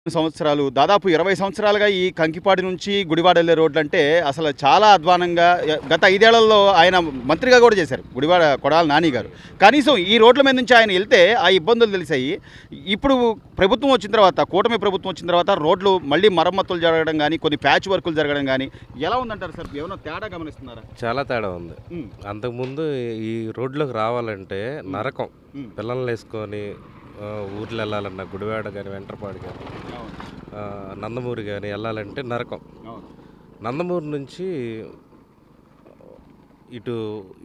సంవత్సరాలు దాదాపు 20 సంవత్సరాలుగా ఈ కంకిపాడి నుంచి గుడివాడ వెళ్ళే రోడ్లు అంటే అసలు చాలా అధ్వానంగా గత 5 ఏళ్లలో ఆయన మంత్రిగా కూడా చేశారు గుడివాడ కొడాల నాని గారు. కనీసం ఈ రోడ్ల మీద నుంచి ఆయన వెళ్తే ఆ ఇబ్బందులు తెలిసాయి. ఇప్పుడు ప్రభుత్వం వచ్చిన తర్వాత, కూటమి ప్రభుత్వం వచ్చిన తర్వాత రోడ్లు మళ్ళీ మరమ్మతులు జరగడం కానీ, కొన్ని ప్యాచ్ వర్కులు జరగడం కానీ ఎలా ఉందంటారు సార్? ఏమైనా తేడా గమనిస్తున్నారా? చాలా తేడా ఉంది. అంతకుముందు ఈ రోడ్లోకి రావాలంటే నరకం. పిల్లల్ని వేసుకొని ఊర్లు వెళ్ళాలన్నా గుడివాడ కానీ, వెంట్రపాడు కానీ, నందమూరి కానీ వెళ్ళాలంటే నరకం. నందమూరి నుంచి ఇటు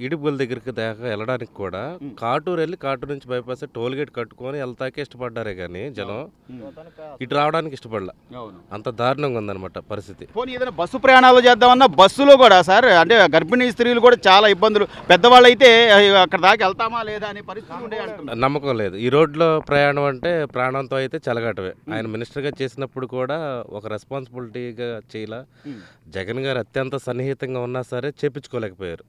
ఇడుపుల దగ్గరికి దాకా వెళ్ళడానికి కూడా కాటూరు వెళ్ళి కాటూరు నుంచి బైపాస్ టోల్గేట్ కట్టుకొని వెళ్తాకే ఇష్టపడ్డారే కానీ జనం ఇటు రావడానికి ఇష్టపడలే. అంత దారుణంగా ఉందన్నమాట పరిస్థితి. పోనీ ఏదైనా బస్సు ప్రయాణాలు చేద్దామన్నా బస్సులో కూడా సార్, అంటే గర్భిణీ స్త్రీలు కూడా చాలా ఇబ్బందులు. పెద్దవాళ్ళు అయితే అక్కడ దాకా వెళ్తామా లేదా అనే పరిస్థితి ఉండే అంటున్నారు. నమ్మకం లేదు. ఈ రోడ్లో ప్రయాణం అంటే ప్రాణంతో అయితే చెలగటవే. ఆయన మినిస్టర్గా చేసినప్పుడు కూడా ఒక రెస్పాన్సిబిలిటీగా చేయలే. జగన్ గారు అత్యంత సన్నిహితంగా ఉన్నా సరే చేపించుకోలేకపోయారు.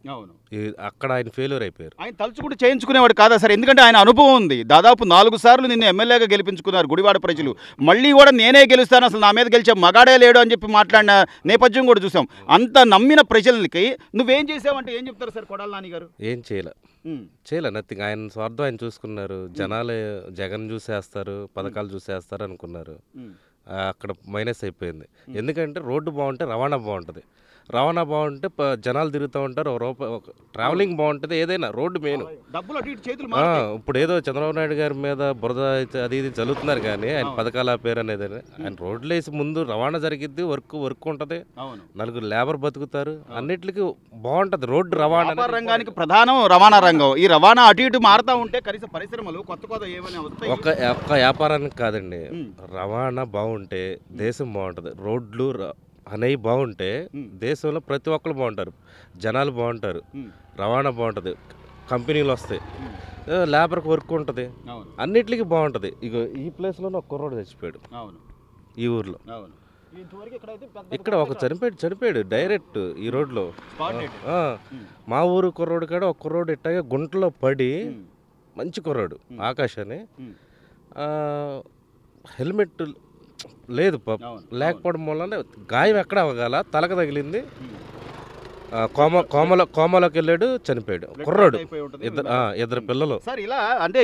అక్కడ ఆయన ఫెయిల్యూర్ అయిపోయారు. ఆయన తలుచుకుంటూ చేయించుకునేవాడు కాదా సార్? ఎందుకంటే ఆయన అనుభవం ఉంది. దాదాపు 4 సార్లు నిన్ను ఎమ్మెల్యేగా గెలిపించుకున్నారు గుడివాడ ప్రజలు. మళ్ళీ కూడా నేనే గెలుస్తాను, అసలు నా మీద గెలిచే మగాడే లేడు అని చెప్పి మాట్లాడిన నేపథ్యం కూడా చూసాం. అంత నమ్మిన ప్రజలకి నువ్వేం చేసావంటే ఏం చెప్తారు సార్ కొడాల నాని గారు? ఏం చేయలే నథింగ్. ఆయన స్వార్థం ఆయన చూసుకున్నారు. జనాలు జగన్ చూసేస్తారు, పథకాలు చూసేస్తారు అనుకున్నారు. అక్కడ మైనస్ అయిపోయింది. ఎందుకంటే రోడ్డు బాగుంటే రవాణా బాగుంటుంది. రవాణా బాగుంటే జనాలు తిరుగుతూ ఉంటారు. ట్రావెలింగ్ బాగుంటుంది. ఏదైనా రోడ్డు మెయిన్. ఇప్పుడు ఏదో చంద్రబాబు నాయుడు గారి మీద బురద అది ఇది చల్లుతున్నారు కానీ ఆయన పథకాల పేరు అనేది, ఆయన రోడ్లు వేసి ముందు రవాణా జరిగిద్ది, వర్క్ ఉంటుంది, నలుగురు లేబర్ బతుకుతారు, అన్నిటికీ బాగుంటుంది రోడ్డు. రవాణా రంగానికి ప్రధానం రవాణా రంగం. ఈ రవాణా అటు ఇటు మారుతూ ఉంటే కనీసం పరిశ్రమలు కొత్త ఏమైనా వస్తాయి. ఒక్క వ్యాపారానికి కాదండి, రవాణా బాగుంటే దేశం బాగుంటుంది. రోడ్లు అనేవి బాగుంటే దేశంలో ప్రతి ఒక్కరు బాగుంటారు, జనాలు బాగుంటారు, రవాణా బాగుంటుంది, కంపెనీలు వస్తాయి, లేబర్కి వర్క్ ఉంటుంది, అన్నిటికీ బాగుంటుంది. ఇక ఈ ప్లేస్లోనే ఒక కుర్రోడు చచ్చిపోయాడు ఈ ఊర్లో. ఇక్కడ ఒక చనిపోయాడు డైరెక్ట్ ఈ రోడ్లో. మా ఊరు కుర్రోడు కాడ ఒక కుర్రోడు ఇట్టాగే గుంటలో పడి, మంచి కుర్రోడు ఆకాష్ అని, హెల్మెట్ లేదు లేకపోవడం వల్ల గాయం ఎక్కడ అవ్వగల తలకు తగిలింది. కోమలోకి వెళ్ళాడు, చనిపోయాడు కుర్రోడు. ఇద్దరు పిల్లలు సార్.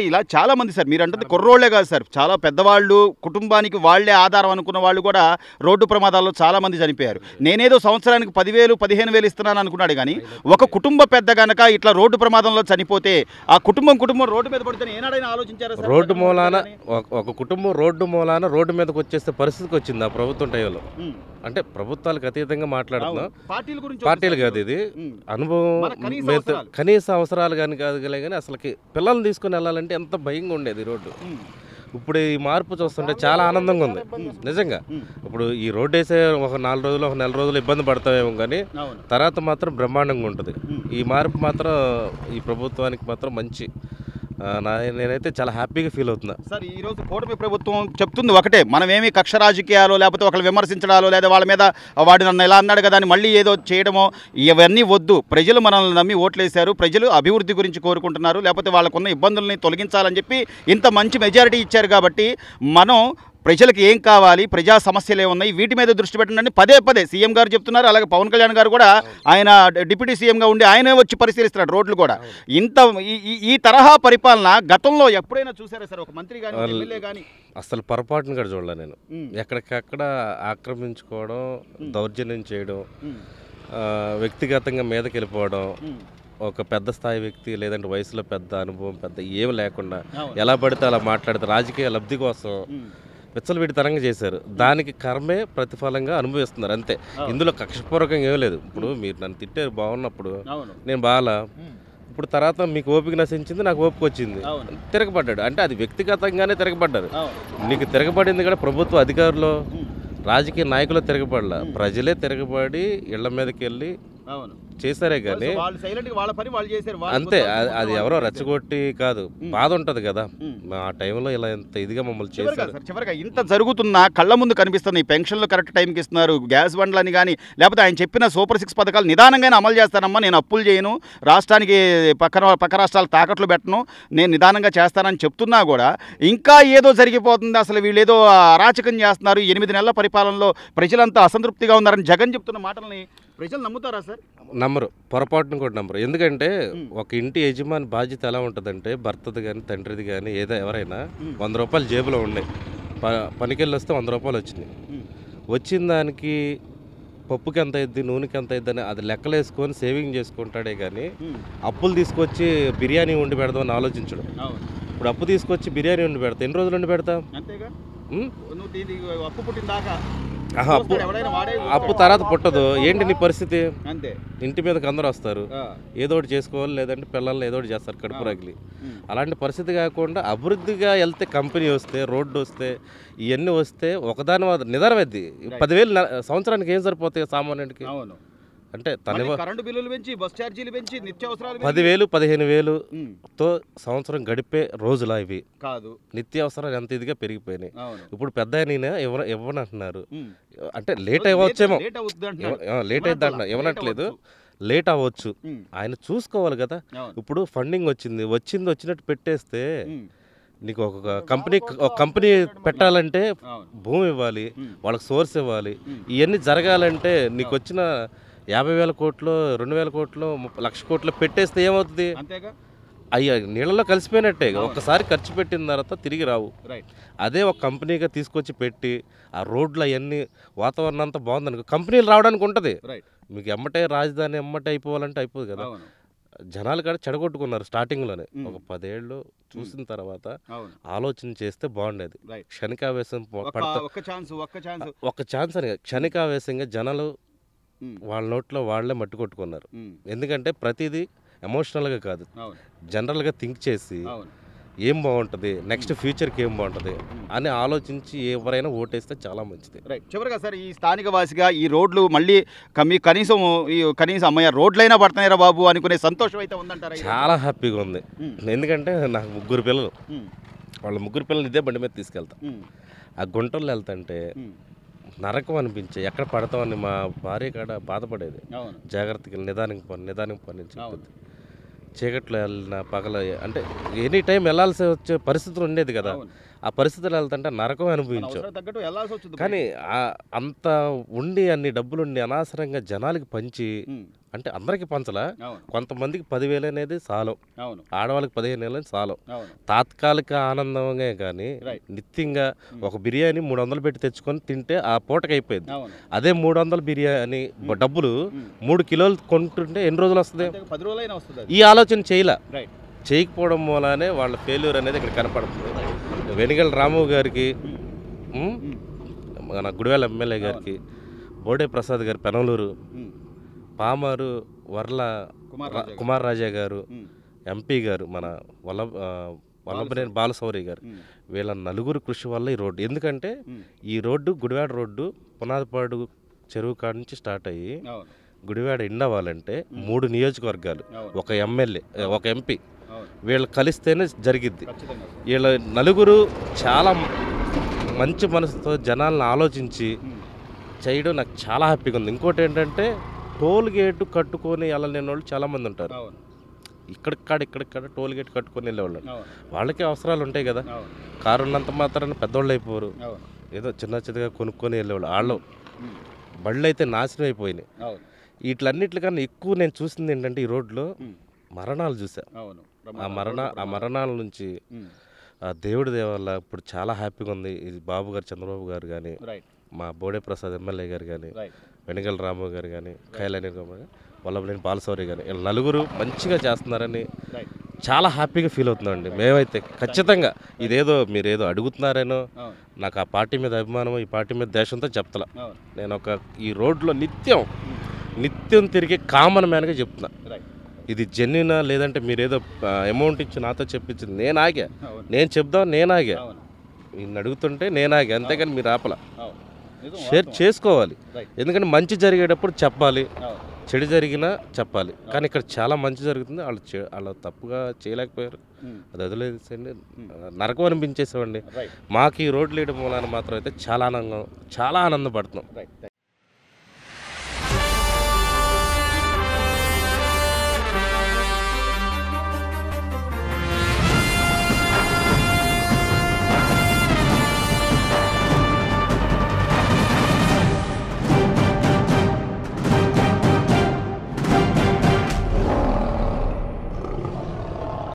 ఇలా చాలా మంది సార్, మీరు అంటే కుర్రోళ్లే కాదు సార్, చాలా పెద్దవాళ్ళు, కుటుంబానికి వాళ్లే ఆధారం అనుకున్న వాళ్ళు కూడా రోడ్డు ప్రమాదాల్లో చాలా మంది చనిపోయారు. నేనేదో సంవత్సరానికి 10,000 15,000 ఇస్తున్నాను అనుకున్నాడు కానీ ఒక కుటుంబ పెద్ద గనక ఇట్లా రోడ్డు ప్రమాదంలో చనిపోతే ఆ కుటుంబం రోడ్డు మీద పడితే ఏనాడైనా ఆలోచించారా? రోడ్డు మూలాన ఒక కుటుంబం రోడ్డు మీదకి వచ్చేస్తే పరిస్థితికి వచ్చింది ఆ ప్రభుత్వం టైంలో. అంటే ప్రభుత్వాలకు అతీతంగా మాట్లాడుతున్నాం, పార్టీలు కాదు ఇది, అనుభవం, కనీస అవసరాలు కానీ కాదు కానీ అసలుకి పిల్లల్ని తీసుకుని వెళ్ళాలంటే ఎంత భయంగా ఉండేది రోడ్డు. ఇప్పుడు ఈ మార్పు చూస్తుంటే చాలా ఆనందంగా ఉంది నిజంగా. ఇప్పుడు ఈ రోడ్డు వేసే ఒక 4 రోజులు, ఒక నెల రోజులు ఇబ్బంది పడతామేమో కానీ తర్వాత మాత్రం బ్రహ్మాండంగా ఉంటుంది. ఈ మార్పు మాత్రం ఈ ప్రభుత్వానికి మాత్రం మంచి, నేనైతే చాలా హ్యాపీగా ఫీల్ అవుతున్నా సార్. ఈరోజు కూటమి ప్రభుత్వం చెప్తుంది ఒకటే, మనమేమి కక్ష రాజకీయాలు లేకపోతే ఒకళ్ళు విమర్శించడాలో లేదా వాళ్ళ మీద వాడు నన్ను ఎలా అన్నాడు కదా అని మళ్ళీ ఏదో చేయడమో ఇవన్నీ వద్దు. ప్రజలు మనల్ని నమ్మి ఓట్లేశారు, ప్రజలు అభివృద్ధి గురించి కోరుకుంటున్నారు, లేకపోతే వాళ్ళకున్న ఇబ్బందుల్ని తొలగించాలని చెప్పి ఇంత మంచి మెజారిటీ ఇచ్చారు. కాబట్టి మనం ప్రజలకు ఏం కావాలి, ప్రజా సమస్యలు ఏమున్నాయి, వీటి మీద దృష్టి పెట్టండి పదే సీఎం గారు చెప్తున్నారు. అలాగే పవన్ కళ్యాణ్ గారు కూడా, ఆయన డిప్యూటీ సీఎంగా ఉండి ఆయనే వచ్చి పరిశీలిస్తున్నాడు రోడ్లు కూడా. ఈ తరహా పరిపాలన గతంలో ఎప్పుడైనా చూసారా సార్? ఒక మంత్రి కానీ ఎమ్మెల్యే కానీ అసలు పొరపాటును కూడా చూడలే నేను. ఎక్కడికక్కడ ఆక్రమించుకోవడం, దౌర్జన్యం చేయడం, వ్యక్తిగతంగా మీదకి వెళ్ళిపోవడం, ఒక పెద్ద స్థాయి వ్యక్తి లేదంటే వయసులో పెద్ద అనుభవం పెద్ద ఏమి లేకుండా ఎలా పడితే అలా మాట్లాడితే రాజకీయ లబ్ధి కోసం విచ్చలవిడితనంగా చేశారు. దానికి కర్మే ప్రతిఫలంగా అనుభవిస్తున్నారు అంతే. ఇందులో కక్షపూర్వకంగా ఏం లేదు. ఇప్పుడు మీరు నన్ను తిట్టారు బాగున్నప్పుడు, నేను బాగా, ఇప్పుడు తర్వాత మీకు ఓపిక నశించింది, నాకు ఓపిక వచ్చింది, తిరగబడ్డాడు. అంటే అది వ్యక్తిగతంగానే తిరగబడ్డారు. నీకు తిరగబడింది కూడా ప్రభుత్వ అధికారులు, రాజకీయ నాయకులు తిరగబడలా, ప్రజలే తిరగబడి ఇళ్ల మీదకి వెళ్ళి చేశారే కానీ వాళ్ళు సైలెంట్ గా వాళ్ళ పని వాళ్ళు చేశారు. అంతే. అది ఎవరో రెచ్చగొట్టి కాదు, బాధ ఉంటది కదా ఆ టైంలో ఇలా ఇంత ఇదిగా మమ్మల్ని చేశారు. చివరిగా ఇంత జరుగుతున్నా కళ్ళ ముందు కనిపిస్తుంది, పెన్షన్లు కరెక్ట్ టైంకి ఇస్తున్నారు, గ్యాస్ బండ్లని కానీ లేకపోతే ఆయన చెప్పిన సూపర్ 6 పథకాలు నిదానంగానే అమలు చేస్తానమ్మా, నేను అప్పులు చేయను, రాష్ట్రానికి పక్క రాష్ట్రాలు తాకట్లు పెట్టను, నేను నిదానంగా చేస్తానని చెప్తున్నా కూడా ఇంకా ఏదో జరిగిపోతుంది, అసలు వీళ్ళు ఏదో అరాచకం చేస్తున్నారు, 8 నెలల పరిపాలనలో ప్రజలంతా అసంతృప్తిగా ఉన్నారని జగన్ చెప్తున్న మాటల్ని ప్రజలు నమ్ముతారా సార్? నమ్మరు, పొరపాటును కూడా నమ్మరు. ఎందుకంటే ఒక ఇంటి యజమాని బాధ్యత ఎలా ఉంటుందంటే భర్తది కానీ తండ్రిది కానీ ఎవరైనా 100 రూపాయలు జేబులో ఉన్నాయి, పనికెళ్ళి వస్తే 100 రూపాయలు వచ్చినాయి, వచ్చిన దానికి పప్పుకి ఎంత అయింది, నూనెకి ఎంత అయింది అని అది లెక్కలేసుకొని సేవింగ్ చేసుకుంటాడే కానీ అప్పులు తీసుకొచ్చి బిర్యానీ వండి పెడదామని ఆలోచించడం. ఇప్పుడు అప్పు తీసుకొచ్చి బిర్యానీ వండి పెడతా ఎన్ని రోజులు వండి పెడతా? అప్పు తర్వాత పుట్టదు. ఏంటి నీ పరిస్థితి? ఇంటి మీదకి అందరూ వస్తారు, ఏదో ఒకటి చేసుకోవాలి, లేదంటే పిల్లల్ని ఏదో ఒకటి చేస్తారు కడుపు రగిలి. అలాంటి పరిస్థితి కాకుండా అభివృద్ధిగా వెళ్తే కంపెనీ వస్తే, రోడ్డు వస్తే, ఇవన్నీ వస్తే ఒకదాని నిదానమైద్ది. 10,000 సంవత్సరానికి ఏం సరిపోతాయి సామాన్యుడికి? అంటే కరెంటు బిల్లులు పెంచి, బస్ ఛార్జీలు పెంచి, నిత్యావసరాలు 10,000 15,000తో సంవత్సరం గడిపే రోజులా ఇవి కాదు. నిత్యావసరాలు ఎంత ఇదిగా పెరిగిపోయినాయి. ఇప్పుడు పెద్ద ఆయన ఇవ్వనంటున్నారు, అంటే లేట్ అవ్వచ్చేమో, లేట్ అయిద్ది అంటున్నారు, ఇవ్వనట్లేదు, లేట్ అవ్వచ్చు. ఆయన చూసుకోవాలి కదా. ఇప్పుడు ఫండింగ్ వచ్చినట్టు పెట్టేస్తే నీకు ఒక కంపెనీ పెట్టాలంటే భూమి ఇవ్వాలి, వాళ్ళకి సోర్స్ ఇవ్వాలి, ఇవన్నీ జరగాలంటే నీకు వచ్చిన 50,000 కోట్లు, 2,000 కోట్లు, 1,00,000 కోట్లు పెట్టేస్తే ఏమవుతుంది? అయ్యా నీళ్ళలో కలిసిపోయినట్టే. ఒక్కసారి ఖర్చు పెట్టిన తర్వాత తిరిగి రావు. అదే ఒక కంపెనీగా తీసుకొచ్చి పెట్టి ఆ రోడ్లు అవన్నీ వాతావరణం అంతా బాగుందనుకో, కంపెనీలు రావడానికి ఉంటుంది. మీకు ఎమ్మటే రాజధాని ఎమ్మటే అయిపోవాలంటే అయిపోదు కదా. జనాలు కూడా చెడగొట్టుకున్నారు స్టార్టింగ్లోనే. ఒక 10 ఏళ్ళు చూసిన తర్వాత ఆలోచన చేస్తే బాగుండేది. క్షణికావేశం ఒక్క ఛాన్స్ అని క్షణికావేశంగా జనాలు వాళ్ళ నోట్లో వాళ్ళే మట్టి కొట్టుకున్నారు. ఎందుకంటే ప్రతిదీ ఎమోషనల్గా కాదు, జనరల్గా థింక్ చేసి ఏం బాగుంటుంది, నెక్స్ట్ ఫ్యూచర్కి ఏం బాగుంటుంది అని ఆలోచించి ఎవరైనా ఓటేస్తే చాలా మంచిది. చివరిగా సార్, ఈ స్థానిక వాసిగా ఈ రోడ్లు మళ్ళీ కనీసం అమ్మయ్య రోడ్లైనా పడుతున్నాయిరా బాబు అనుకునే సంతోషం అయితే ఉందంటారా? చాలా హ్యాపీగా ఉంది. ఎందుకంటే నాకు 3 పిల్లలు, వాళ్ళ 3 పిల్లలు ఇదే బండి మీద తీసుకెళ్తా. ఆ గుంటల్లో వెళ్తుంటే నరకం అనిపించే, ఎక్కడ పడతామని మా భార్య కాడ బాధపడేది. జాగ్రత్తగా నిదానికి పని చెప్తుంది. చీకట్లో వెళ్ళిన పగల అంటే ఎనీ టైం వెళ్ళాల్సి వచ్చే పరిస్థితులు ఉండేది కదా. ఆ పరిస్థితులు వెళ్తుంటే నరకం అనిపించాం. కానీ అంత ఉండి అన్ని డబ్బులుండి అనవసరంగా జనాలకి పంచి, అంటే అందరికి పంచలా, కొంతమందికి 10,000 అనేది సాలం, ఆడవాళ్ళకి 15,000 సాలం. తాత్కాలిక ఆనందంగా కానీ నిత్యంగా ఒక బిర్యానీ 300 పెట్టి తెచ్చుకొని తింటే ఆ పూటకి అయిపోయింది. అదే 300 బిర్యానీ డబ్బులు 3 కిలోలు కొంటుంటే ఎన్ని రోజులు వస్తుంది? ఈ ఆలోచన చేయకపోవడం మూలానే వాళ్ళ ఫెయిల్యూర్ అనేది ఇక్కడ కనపడుతుంది. వెనిగల్ రాము గారికి, మన గుడివాల ఎమ్మెల్యే గారికి, బోడే ప్రసాద్ గారు పెనమలూరు, పామారు వర్ల కుమార్ రాజా గారు, ఎంపీ గారు మన వల్లభనేని బాలశౌరి గారు, వీళ్ళ నలుగురు కృషి వల్ల ఈ రోడ్డు. ఎందుకంటే ఈ రోడ్డు గుడివాడ రోడ్డు పునాదిపాడు చెరువు కాడ నుంచి స్టార్ట్ అయ్యి గుడివాడ ఎండ్ అవ్వాలంటే 3 నియోజకవర్గాలు, ఒక ఎమ్మెల్యే, ఒక ఎంపీ, వీళ్ళు కలిస్తేనే జరిగిద్ది. వీళ్ళ నలుగురు చాలా మంచి మనసుతో జనాలను ఆలోచించి చేయడం నాకు చాలా హ్యాపీగా ఉంది. ఇంకోటి ఏంటంటే టోల్ గేటు కట్టుకొని వెళ్ళలేని వాళ్ళు చాలామంది ఉంటారు. ఇక్కడిక్కడ టోల్ గేట్ కట్టుకొని వెళ్ళేవాళ్ళు, వాళ్ళకి అవసరాలు ఉంటాయి కదా. కారు ఉన్నంత మాత్రాన పెద్దవాళ్ళు అయిపోరు, ఏదో చిన్నగా కొనుక్కొని వెళ్ళేవాళ్ళు. వాళ్ళు బళ్ళు అయితే నాశనం అయిపోయినాయి. వీటిలన్నిటికన్నా ఎక్కువ నేను చూసింది ఏంటంటే ఈ రోడ్లో మరణాలు చూసా. ఆ మరణాల నుంచి ఆ దేవుడి దేవల్ల ఇప్పుడు చాలా హ్యాపీగా ఉంది. ఇది బాబు గారు, చంద్రబాబు గారు కానీ, మా బోడే ప్రసాద్ ఎమ్మెల్యే గారు కానీ, వెనిగల్ రాము గారు కానీ, కైలాని వల్లభనేని బాలశౌరి కానీ, వీళ్ళు నలుగురు మంచిగా చేస్తున్నారని చాలా హ్యాపీగా ఫీల్ అవుతుందండి. మేమైతే ఖచ్చితంగా ఇదేదో మీరేదో అడుగుతున్నారేనో, నాకు ఆ పార్టీ మీద అభిమానం, ఈ పార్టీ మీద దేశంతో చెప్తలా. నేను ఈ రోడ్లో నిత్యం తిరిగే కామన్ మ్యాన్గా చెప్తున్నా. ఇది జెన్యునా లేదంటే మీరేదో అమౌంట్ ఇచ్చి నాతో చెప్పించింది, నేను చెప్దాం, నేను ఆగా, ఈయన అడుగుతుంటే నేను ఆగా, అంతేగాని మీరు ఆపల. షేర్ చేసుకోవాలి. ఎందుకంటే మంచి జరిగేటప్పుడు చెప్పాలి, చెడు జరిగినా చెప్పాలి, కానీ ఇక్కడ చాలా మంచి జరుగుతుంది. వాళ్ళు తప్పుగా చేయలేకపోయారు, అది వదిలేసండి. నరకం అనిపించేసామండి. మాకు ఈ రోడ్లు వేయడం మూలాన మాత్రం అయితే చాలా ఆనందపడుతున్నాం.